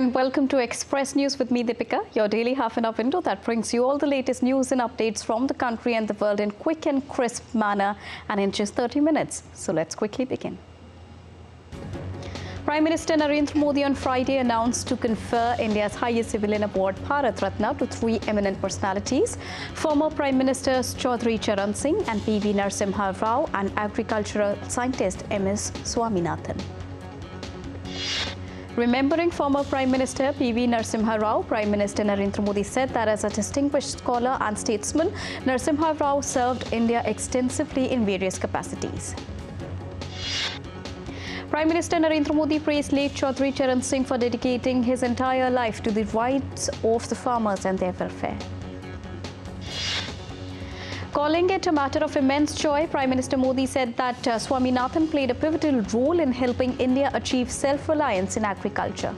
and welcome to Express News with me, Deepika, your daily half-an-hour window that brings you all the latest news and updates from the country and the world in quick and crisp manner and in just 30 minutes. So let's quickly begin. Prime Minister Narendra Modi on Friday announced to confer India's highest civilian award, Bharat Ratna, to three eminent personalities: former Prime Ministers Chaudhry Charan Singh and P.V. Narasimha Rao and agricultural scientist M.S. Swaminathan. Remembering former Prime Minister P.V. Narasimha Rao, Prime Minister Narendra Modi said that as a distinguished scholar and statesman, Narasimha Rao served India extensively in various capacities. Prime Minister Narendra Modi praised late Chaudhry Charan Singh for dedicating his entire life to the rights of the farmers and their welfare. Calling it a matter of immense joy, Prime Minister Modi said that Swaminathan played a pivotal role in helping India achieve self-reliance in agriculture.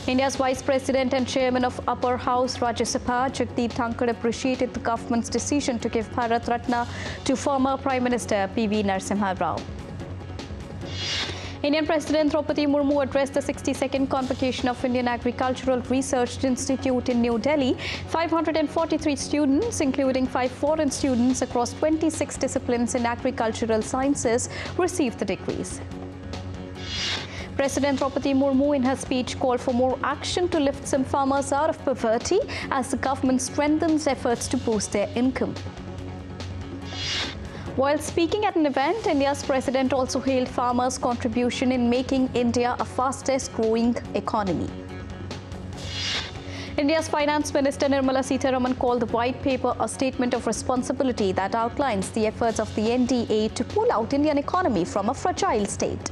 India's Vice President and Chairman of Upper House Rajya Sabha, Jagdeep Dhankar, appreciated the government's decision to give Bharat Ratna to former Prime Minister P.V. Narasimha Rao. Indian President Draupadi Murmu addressed the 62nd convocation of Indian Agricultural Research Institute in New Delhi. 543 students, including 5 foreign students across 26 disciplines in agricultural sciences, received the degrees. President Draupadi Murmu in her speech called for more action to lift some farmers out of poverty as the government strengthens efforts to boost their income. While speaking at an event, India's president also hailed farmers' contribution in making India a fastest-growing economy. India's Finance Minister Nirmala Sitharaman called the white paper a statement of responsibility that outlines the efforts of the NDA to pull out Indian economy from a fragile state.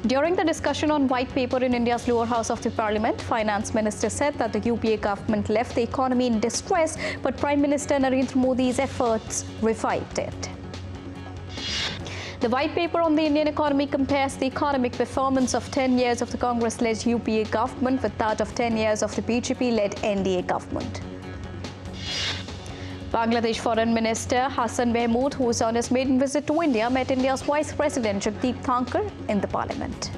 During the discussion on white paper in India's lower house of the parliament, Finance Minister said that the UPA government left the economy in distress, but Prime Minister Narendra Modi's efforts revived it. The white paper on the Indian economy compares the economic performance of 10 years of the Congress-led UPA government with that of 10 years of the BJP-led NDA government. Bangladesh Foreign Minister Hassan Mahmood, who is on his maiden visit to India, met India's Vice President Jagdeep Dhankar in the Parliament.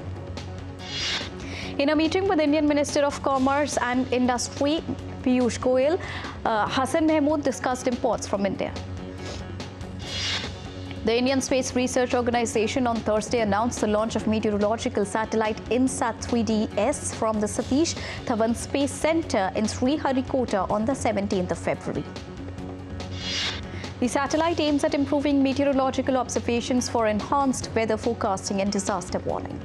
In a meeting with Indian Minister of Commerce and Industry Piyush Goyal, Hassan Mahmood discussed imports from India. The Indian Space Research Organization on Thursday announced the launch of meteorological satellite INSAT 3DS from the Satish Dhawan Space Center in Sriharikota on the 17th of February. The satellite aims at improving meteorological observations for enhanced weather forecasting and disaster warning.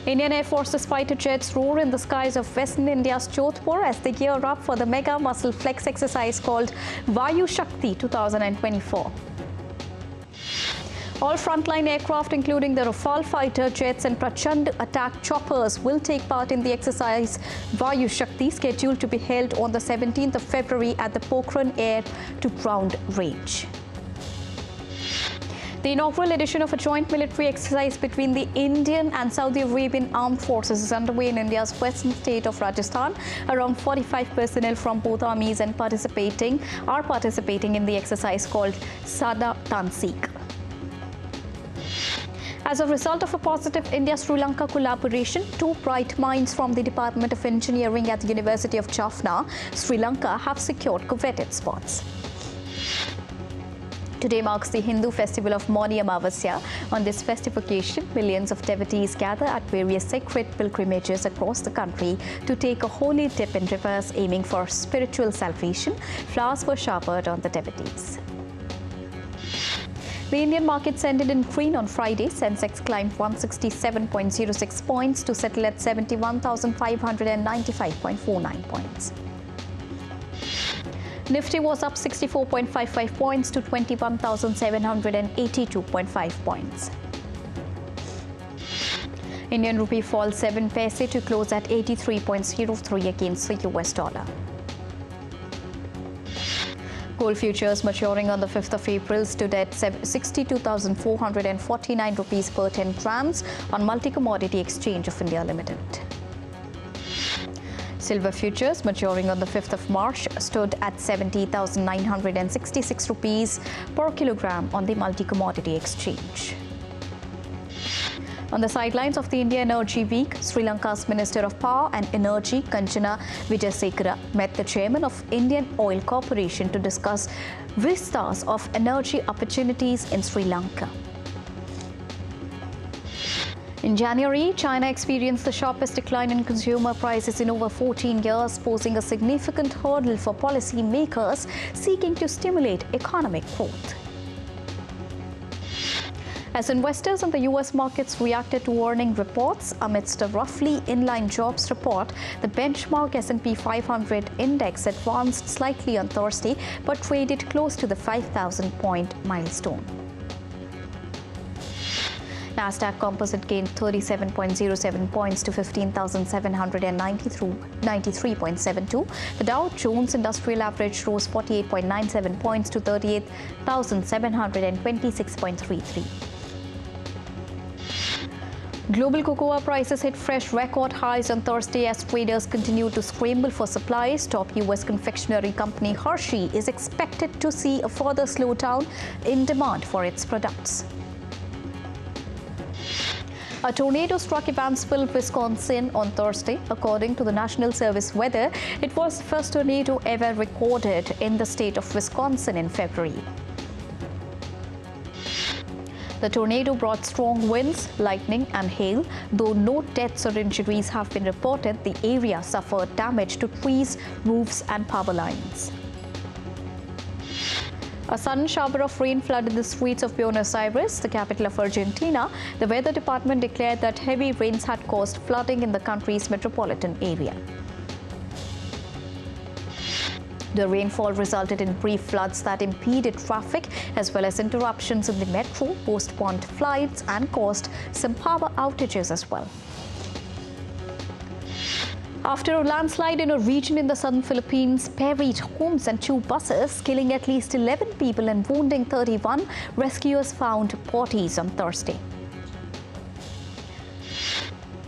Indian Air Force's fighter jets roar in the skies of Western India's Jodhpur as they gear up for the mega muscle flex exercise called Vayu Shakti 2024. All frontline aircraft, including the Rafale fighter jets and Prachand attack choppers, will take part in the exercise Vayu Shakti, scheduled to be held on the 17th of February at the Pokhran Air-to-Ground range. The inaugural edition of a joint military exercise between the Indian and Saudi Arabian armed forces is underway in India's western state of Rajasthan. Around 45 personnel from both armies are participating in the exercise called Sada Tansik. As a result of a positive India-Sri Lanka collaboration, 2 bright minds from the Department of Engineering at the University of Jaffna, Sri Lanka, have secured coveted spots. Today marks the Hindu festival of Mauni Amavasya. On this festive occasion, millions of devotees gather at various sacred pilgrimages across the country to take a holy dip in rivers aiming for spiritual salvation. Flowers were showered on the devotees. The Indian markets ended in green on Friday. Sensex climbed 167.06 points to settle at 71,595.49 points. Nifty was up 64.55 points to 21,782.5 points. Indian rupee falls 7 paise to close at 83.03 against the US dollar. Gold futures maturing on the 5th of April stood at 62,449 rupees per 10 grams on Multi-Commodity Exchange of India Limited. Silver futures maturing on the 5th of March stood at 70,966 rupees per kilogram on the Multi-Commodity Exchange. On the sidelines of the India Energy Week, Sri Lanka's Minister of Power and Energy, Kanchana Wijayasekara, met the chairman of Indian Oil Corporation to discuss vistas of energy opportunities in Sri Lanka. In January, China experienced the sharpest decline in consumer prices in over 14 years, posing a significant hurdle for policymakers seeking to stimulate economic growth. As investors in the U.S. markets reacted to earning reports amidst a roughly inline jobs report, the benchmark S&P 500 index advanced slightly on Thursday but traded close to the 5,000-point milestone. Nasdaq Composite gained 37.07 points to 15,793.72. The Dow Jones Industrial Average rose 48.97 points to 38,726.33. Global cocoa prices hit fresh record highs on Thursday as traders continue to scramble for supplies. Top U.S. confectionery company Hershey is expected to see a further slowdown in demand for its products. A tornado struck Evansville, Wisconsin on Thursday. According to the National Service Weather, it was the first tornado ever recorded in the state of Wisconsin in February. The tornado brought strong winds, lightning and hail. Though no deaths or injuries have been reported, the area suffered damage to trees, roofs and power lines. A sudden shower of rain flooded the streets of Buenos Aires, the capital of Argentina. The weather department declared that heavy rains had caused flooding in the country's metropolitan area. The rainfall resulted in brief floods that impeded traffic as well as interruptions in the metro, postponed flights and caused some power outages as well. After a landslide in a region in the southern Philippines buried homes and 2 buses, killing at least 11 people and wounding 31, rescuers found bodies on Thursday.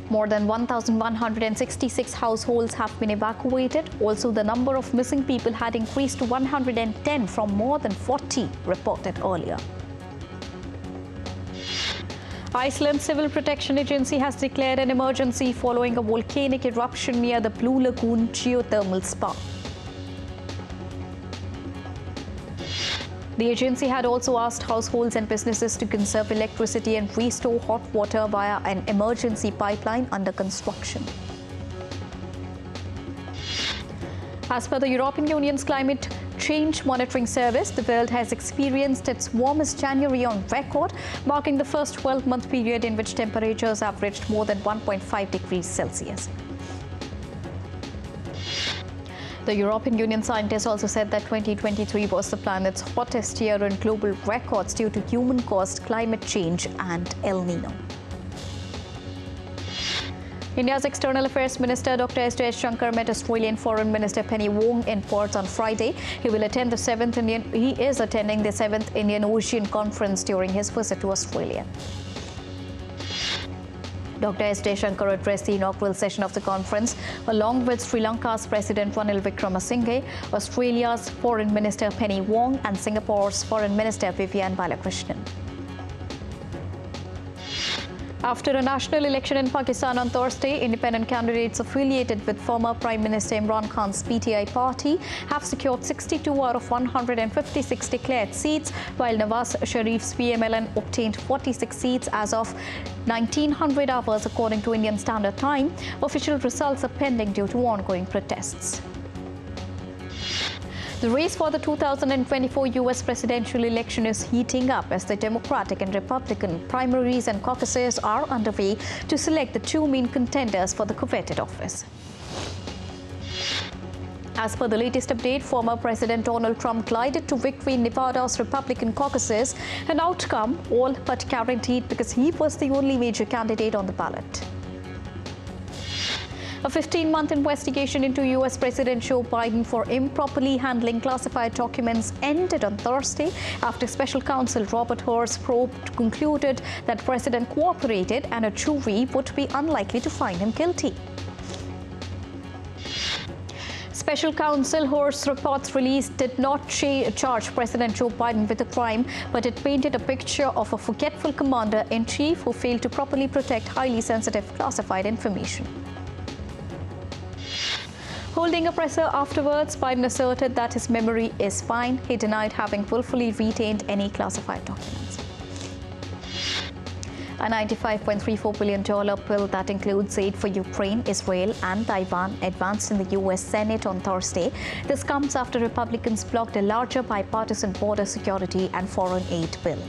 More than 1,166 households have been evacuated. Also, the number of missing people had increased to 110 from more than 40 reported earlier. Iceland's Civil Protection Agency has declared an emergency following a volcanic eruption near the Blue Lagoon geothermal spa. The agency had also asked households and businesses to conserve electricity and restore hot water via an emergency pipeline under construction. As per the European Union's Climate Change Monitoring Service, the world has experienced its warmest January on record, marking the first 12-month period in which temperatures averaged more than 1.5 degrees Celsius. The European Union scientists also said that 2023 was the planet's hottest year in global records due to human-caused climate change and El Nino. India's External Affairs Minister Dr. S. Jaishankar met Australian Foreign Minister Penny Wong in Perth on Friday. He is attending the 7th Indian Ocean Conference during his visit to Australia. Dr. S. Jaishankar addressed the inaugural session of the conference along with Sri Lanka's President Ranil Wickremesinghe, Australia's Foreign Minister Penny Wong and Singapore's Foreign Minister Vivian Balakrishnan. After a national election in Pakistan on Thursday, independent candidates affiliated with former Prime Minister Imran Khan's PTI party have secured 62 out of 156 declared seats, while Nawaz Sharif's PMLN obtained 46 seats as of 1900 hours according to Indian Standard Time. Official results are pending due to ongoing protests. The race for the 2024 U.S. presidential election is heating up as the Democratic and Republican primaries and caucuses are underway to select the 2 main contenders for the coveted office. As per the latest update, former President Donald Trump glided to victory in Nevada's Republican caucuses, an outcome all but guaranteed because he was the only major candidate on the ballot. A 15-month investigation into U.S. President Joe Biden for improperly handling classified documents ended on Thursday after Special Counsel Robert Hur's probe concluded that the president cooperated and a jury would be unlikely to find him guilty. special counsel whose reports released did not charge President Joe Biden with a crime, but it painted a picture of a forgetful commander-in-chief who failed to properly protect highly sensitive classified information. Holding a presser afterwards, Biden asserted that his memory is fine. He denied having willfully retained any classified documents. A $95.34 billion bill that includes aid for Ukraine, Israel and Taiwan advanced in the U.S. Senate on Thursday. This comes after Republicans blocked a larger bipartisan border security and foreign aid bill.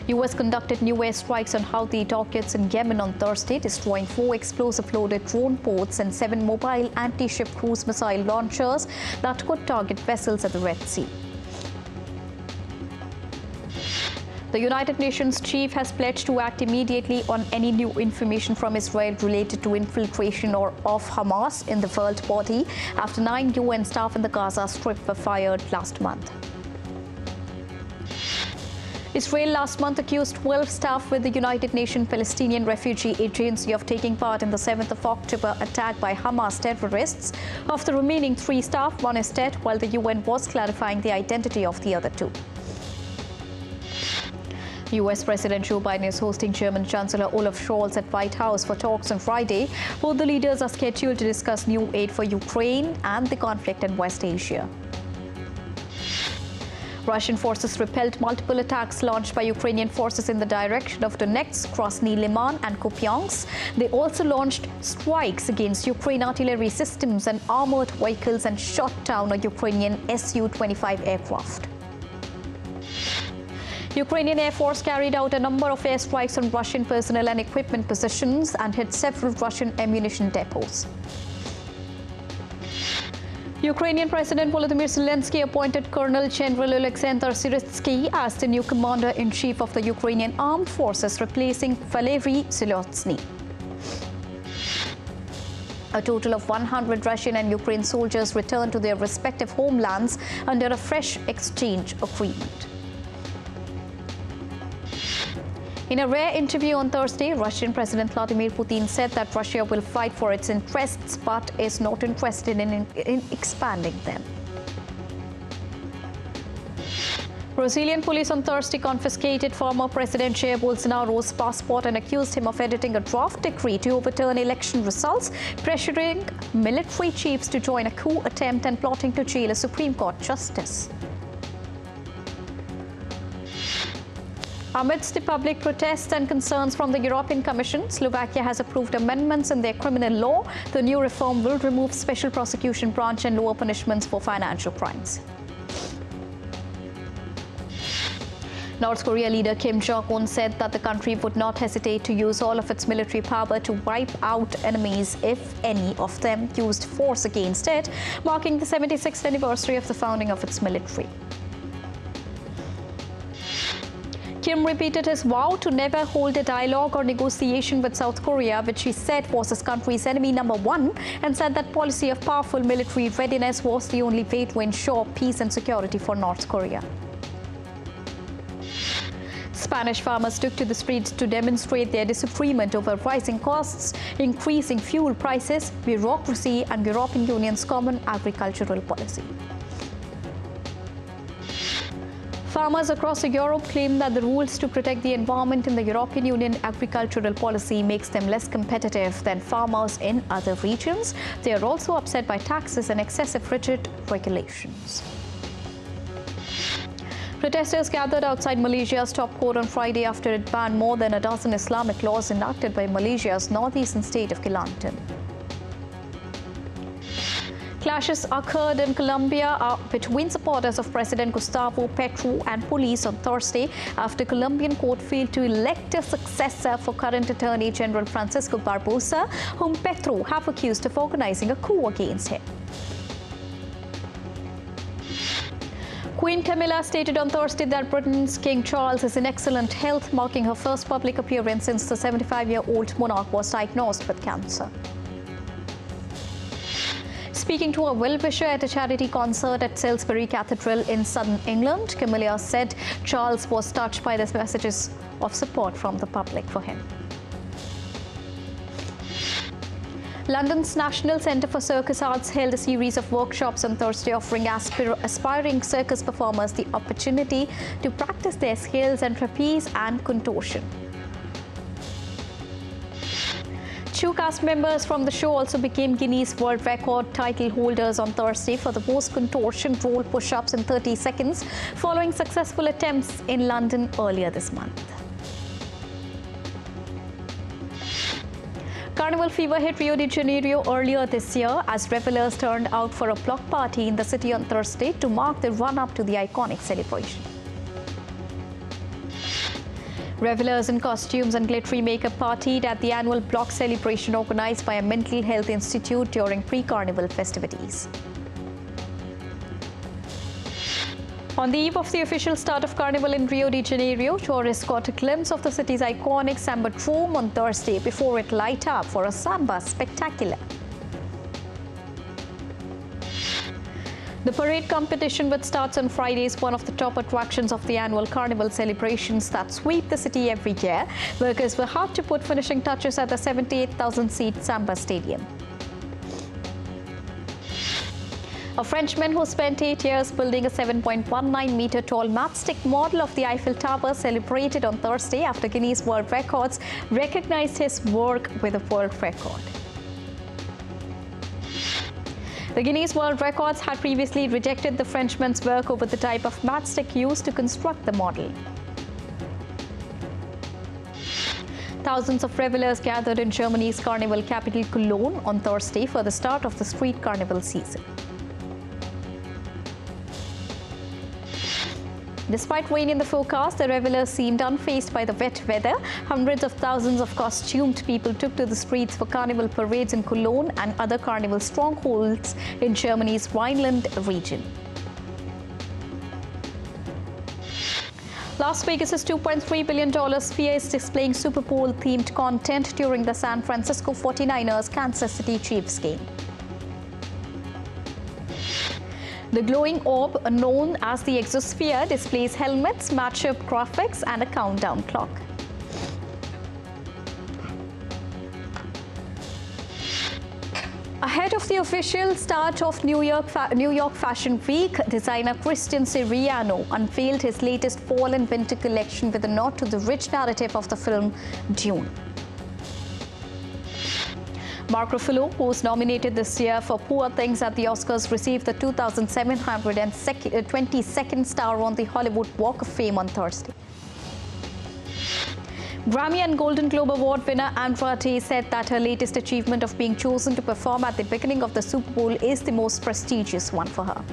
U.S. conducted new airstrikes on Houthi targets in Yemen on Thursday, destroying 4 explosive-loaded drone boats and 7 mobile anti-ship cruise missile launchers that could target vessels at the Red Sea. The United Nations chief has pledged to act immediately on any new information from Israel related to infiltration of Hamas in the world body after 9 UN staff in the Gaza Strip were fired last month. Israel last month accused 12 staff with the United Nations Palestinian Refugee Agency of taking part in the 7th of October attack by Hamas terrorists. Of the remaining 3 staff, 1 is dead, while the UN was clarifying the identity of the other 2. U.S. President Joe Biden is hosting German Chancellor Olaf Scholz at White House for talks on Friday. Both the leaders are scheduled to discuss new aid for Ukraine and the conflict in West Asia. Russian forces repelled multiple attacks launched by Ukrainian forces in the direction of Donetsk, Krasny Liman and Kupiansk. They also launched strikes against Ukraine artillery systems and armored vehicles and shot down a Ukrainian Su-25 aircraft. Ukrainian Air Force carried out a number of airstrikes on Russian personnel and equipment positions and hit several Russian ammunition depots. Ukrainian President Volodymyr Zelensky appointed Colonel General Alexander Syrskyi as the new commander-in-chief of the Ukrainian Armed Forces, replacing Valery Zaluzhny. A total of 100 Russian and Ukrainian soldiers returned to their respective homelands under a fresh exchange agreement. In a rare interview on Thursday, Russian President Vladimir Putin said that Russia will fight for its interests but is not interested in expanding them. Brazilian police on Thursday confiscated former President Jair Bolsonaro's passport and accused him of editing a draft decree to overturn election results, pressuring military chiefs to join a coup attempt and plotting to jail a Supreme Court justice. Amidst the public protests and concerns from the European Commission, Slovakia has approved amendments in their criminal law. The new reform will remove special prosecution branch and lower punishments for financial crimes. North Korea leader Kim Jong-un said that the country would not hesitate to use all of its military power to wipe out enemies if any of them used force against it, marking the 76th anniversary of the founding of its military. Kim repeated his vow to never hold a dialogue or negotiation with South Korea, which he said was his country's enemy number 1, and said that policy of powerful military readiness was the only way to ensure peace and security for North Korea. Spanish farmers took to the streets to demonstrate their disagreement over rising costs, increasing fuel prices, bureaucracy, and European Union's common agricultural policy. Farmers across Europe claim that the rules to protect the environment in the European Union agricultural policy makes them less competitive than farmers in other regions. They are also upset by taxes and excessive rigid regulations. Protesters gathered outside Malaysia's top court on Friday after it banned more than a dozen Islamic laws enacted by Malaysia's northeastern state of Kelantan. Clashes occurred in Colombia between supporters of President Gustavo Petro and police on Thursday after Colombian court failed to elect a successor for current Attorney General Francisco Barbosa, whom Petro have accused of organizing a coup against him. Queen Camilla stated on Thursday that Britain's King Charles is in excellent health, marking her first public appearance since the 75-year-old monarch was diagnosed with cancer. Speaking to a well-wisher at a charity concert at Salisbury Cathedral in southern England, Camilla said Charles was touched by the messages of support from the public for him. London's National Centre for Circus Arts held a series of workshops on Thursday offering aspiring circus performers the opportunity to practice their skills in trapeze and contortion. Two cast members from the show also became Guinness World Record title holders on Thursday for the most contortion roll push-ups in 30 seconds, following successful attempts in London earlier this month. Carnival fever hit Rio de Janeiro earlier this year as revelers turned out for a block party in the city on Thursday to mark the run-up to the iconic celebration. Revelers in costumes and glittery makeup partied at the annual block celebration organized by a mental health institute during pre-carnival festivities. On the eve of the official start of Carnival in Rio de Janeiro, tourists got a glimpse of the city's iconic Sambadrome on Thursday before it light up for a samba spectacular. The parade competition, which starts on Friday, is one of the top attractions of the annual Carnival celebrations that sweep the city every year. Workers were hard to put finishing touches at the 78,000-seat Samba Stadium. A Frenchman who spent 8 years building a 7.19-meter tall matchstick model of the Eiffel Tower celebrated on Thursday after Guinness World Records recognized his work with a world record. The Guinness World Records had previously rejected the Frenchman's work over the type of matchstick used to construct the model. Thousands of revelers gathered in Germany's carnival capital Cologne on Thursday for the start of the street carnival season. Despite rain in the forecast, the revelers seemed unfazed by the wet weather. Hundreds of thousands of costumed people took to the streets for carnival parades in Cologne and other carnival strongholds in Germany's Rhineland region. Las Vegas's $2.3 billion Sphere is displaying Super Bowl-themed content during the San Francisco 49ers Kansas City Chiefs game. The glowing orb, known as the Exosphere, displays helmets, matchup graphics, and a countdown clock. Ahead of the official start of New York Fashion Week, designer Christian Siriano unveiled his latest fall and winter collection with a nod to the rich narrative of the film Dune. Mark Ruffalo, who was nominated this year for Poor Things at the Oscars, received the 2,722nd star on the Hollywood Walk of Fame on Thursday. Grammy and Golden Globe Award winner Andra Day said that her latest achievement of being chosen to perform at the beginning of the Super Bowl is the most prestigious one for her.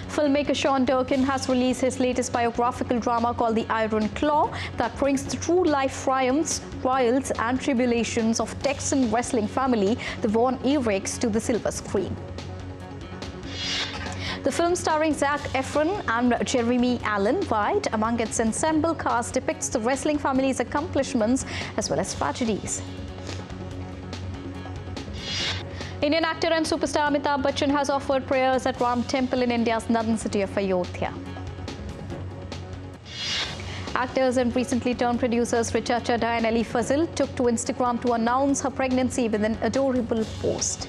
Filmmaker Sean Durkin has released his latest biographical drama called The Iron Claw that brings the true life triumphs, trials and tribulations of Texan wrestling family, the Von Erichs, to the silver screen. The film, starring Zac Efron and Jeremy Allen White among its ensemble cast, depicts the wrestling family's accomplishments as well as tragedies. Indian actor and superstar Amitabh Bachchan has offered prayers at Ram Temple in India's northern city of Ayodhya. Actors and recently turned producers Richa Chadha and Ali Fazil took to Instagram to announce her pregnancy with an adorable post.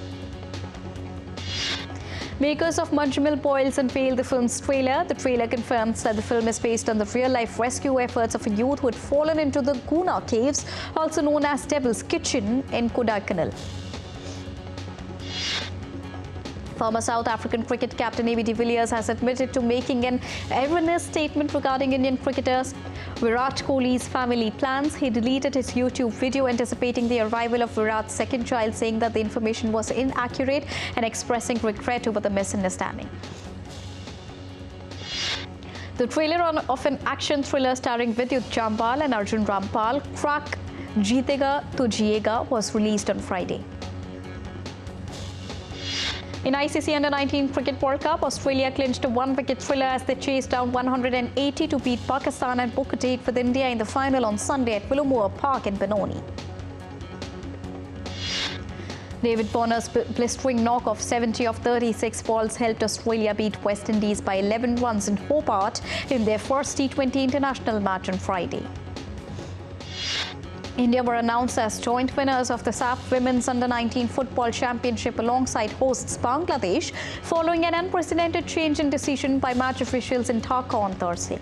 Makers of Manjumil Boils unveiled the film's trailer. The trailer confirms that the film is based on the real-life rescue efforts of a youth who had fallen into the Guna Caves, also known as Devil's Kitchen, in Kodaikanal. Former South African cricket captain A.B. de Villiers has admitted to making an erroneous statement regarding Indian cricketers Virat Kohli's family plans. He deleted his YouTube video anticipating the arrival of Virat's second child, saying that the information was inaccurate and expressing regret over the misunderstanding. The trailer of an action thriller starring Vidyut Jambal and Arjun Rampal, Crack Jeetega to Jiega, was released on Friday. In ICC Under-19 Cricket World Cup, Australia clinched a one-wicket thriller as they chased down 180 to beat Pakistan and book a date with India in the final on Sunday at Willowmoor Park in Benoni. David Warner's blistering knock of 70 of 36 balls helped Australia beat West Indies by 11 runs in Hobart in their first T20 international match on Friday. India were announced as joint winners of the SAF Women's Under-19 Football Championship alongside hosts Bangladesh, following an unprecedented change in decision by match officials in Dhaka on Thursday.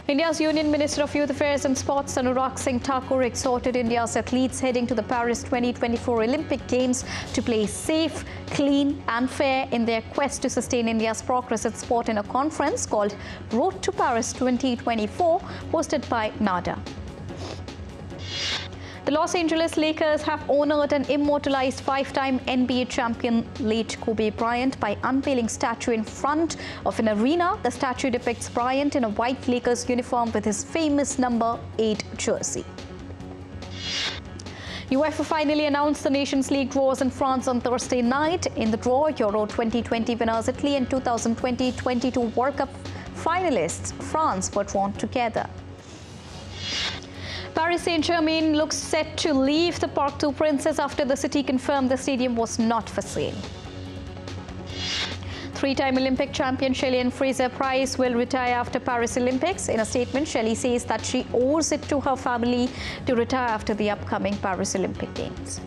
India's Union Minister of Youth Affairs and Sports, Anurag Singh Thakur, exhorted India's athletes heading to the Paris 2024 Olympic Games to play safe, clean and fair in their quest to sustain India's progress in sport in a conference called Road to Paris 2024, hosted by NADA. The Los Angeles Lakers have honored and immortalized five-time NBA champion late Kobe Bryant by unveiling a statue in front of an arena. The statue depicts Bryant in a white Lakers uniform with his famous number 8 jersey. UEFA finally announced the Nations League draws in France on Thursday night. In the draw, Euro 2020 winners Italy and 2020-22 World Cup finalists France were drawn together. Paris Saint-Germain looks set to leave the Parc des Princes after the city confirmed the stadium was not for sale. Three-time Olympic champion Shelly-Ann Fraser-Pryce will retire after Paris Olympics. In a statement, Shelly says that she owes it to her family to retire after the upcoming Paris Olympic Games.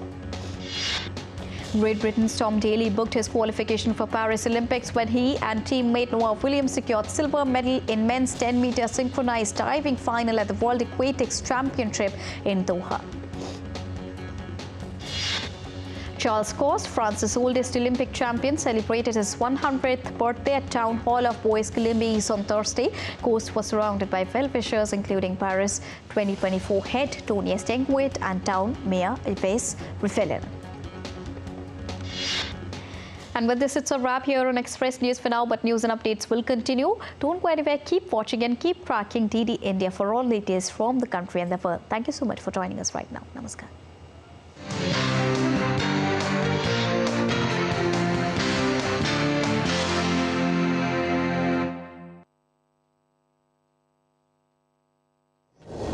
Great Britain's Tom Daley booked his qualification for Paris Olympics when he and teammate Noah Williams secured silver medal in men's 10-meter synchronized diving final at the World Aquatics Championship in Doha. Charles Coste, France's oldest Olympic champion, celebrated his 100th birthday at Town Hall of Bois-Guillemets on Thursday. Coste was surrounded by well-wishers including Paris 2024 head Tony Estanguet and Town Mayor Yves Riffelin. And with this, it's a wrap here on Express News for now, but news and updates will continue. Don't go anywhere, keep watching and keep tracking DD India for all latest from the country and the world. Thank you so much for joining us right now. Namaskar.